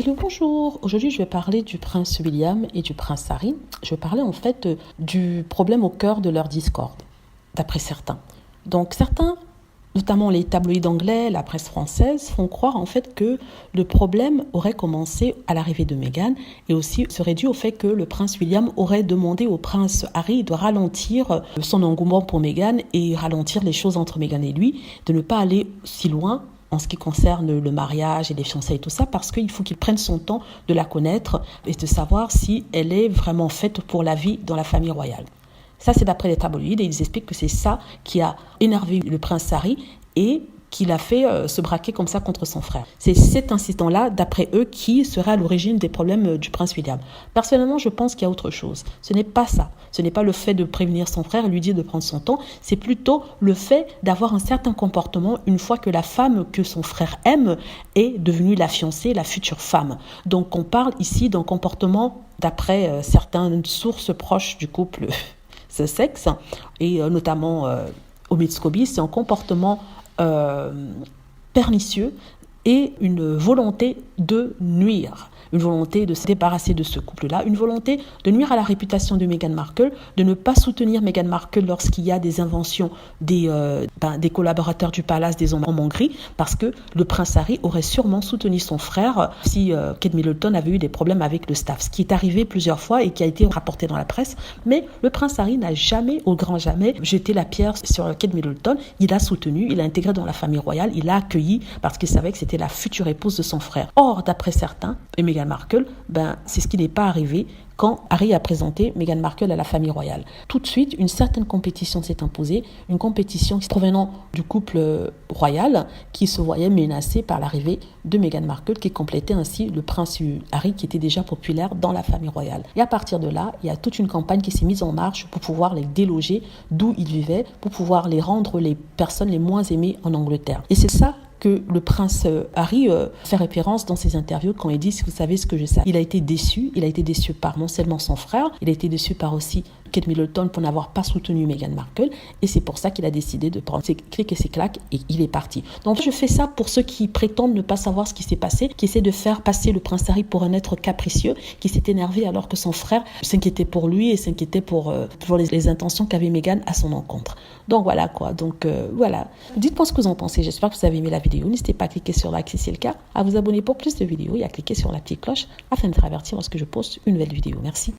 Hello, bonjour. Aujourd'hui, je vais parler du prince William et du prince Harry. Je vais parler en fait du problème au cœur de leur discorde, d'après certains. Donc certains, notamment les tabloïds anglais, la presse française, font croire en fait que le problème aurait commencé à l'arrivée de Meghan et aussi serait dû au fait que le prince William aurait demandé au prince Harry de ralentir son engouement pour Meghan et ralentir les choses entre Meghan et lui, de ne pas aller si loin en ce qui concerne le mariage et les fiançailles et tout ça, parce qu'il faut qu'il prenne son temps de la connaître et de savoir si elle est vraiment faite pour la vie dans la famille royale. Ça, c'est d'après les tabloïds, et ils expliquent que c'est ça qui a énervé le prince Harry et qui l'a fait se braquer comme ça contre son frère. C'est cet incident-là, d'après eux, qui serait à l'origine des problèmes du prince William. Personnellement, je pense qu'il y a autre chose. Ce n'est pas ça. Ce n'est pas le fait de prévenir son frère et lui dire de prendre son temps. C'est plutôt le fait d'avoir un certain comportement une fois que la femme que son frère aime est devenue la fiancée, la future femme. Donc, on parle ici d'un comportement, d'après certaines sources proches du couple Sussex, et notamment Omid Scobie, c'est un comportement pernicieux et une volonté de nuire, une volonté de se débarrasser de ce couple-là, une volonté de nuire à la réputation de Meghan Markle, de ne pas soutenir Meghan Markle lorsqu'il y a des inventions des collaborateurs du palace des hommes en Hongrie, parce que le prince Harry aurait sûrement soutenu son frère si Kate Middleton avait eu des problèmes avec le staff, ce qui est arrivé plusieurs fois et qui a été rapporté dans la presse. Mais le prince Harry n'a jamais, au grand jamais, jeté la pierre sur Kate Middleton. Il a soutenu, il a intégré dans la famille royale, il l'a accueilli parce qu'il savait que c'était la future épouse de son frère. Or, d'après certains, et Meghan Markle, c'est ce qui n'est pas arrivé quand Harry a présenté Meghan Markle à la famille royale. Tout de suite, une certaine compétition s'est imposée, une compétition provenant du couple royal qui se voyait menacé par l'arrivée de Meghan Markle, qui complétait ainsi le prince Harry qui était déjà populaire dans la famille royale. Et à partir de là, il y a toute une campagne qui s'est mise en marche pour pouvoir les déloger d'où ils vivaient, pour pouvoir les rendre les personnes les moins aimées en Angleterre. Et c'est ça que le prince Harry fait référence dans ses interviews quand il dit, si vous savez ce que je sais. Il a été déçu par non seulement son frère, il a été déçu par aussi Kate Middleton pour n'avoir pas soutenu Meghan Markle, et c'est pour ça qu'il a décidé de prendre ses clics et ses claques et il est parti. Donc je fais ça pour ceux qui prétendent ne pas savoir ce qui s'est passé, qui essaient de faire passer le prince Harry pour un être capricieux, qui s'est énervé alors que son frère s'inquiétait pour lui et s'inquiétait pour les intentions qu'avait Meghan à son encontre. Donc voilà quoi, voilà. Dites-moi ce que vous en pensez, j'espère que vous avez aimé la vidéo. N'hésitez pas à cliquer sur like si c'est le cas, à vous abonner pour plus de vidéos et à cliquer sur la petite cloche afin d'être averti lorsque je poste une nouvelle vidéo. Merci.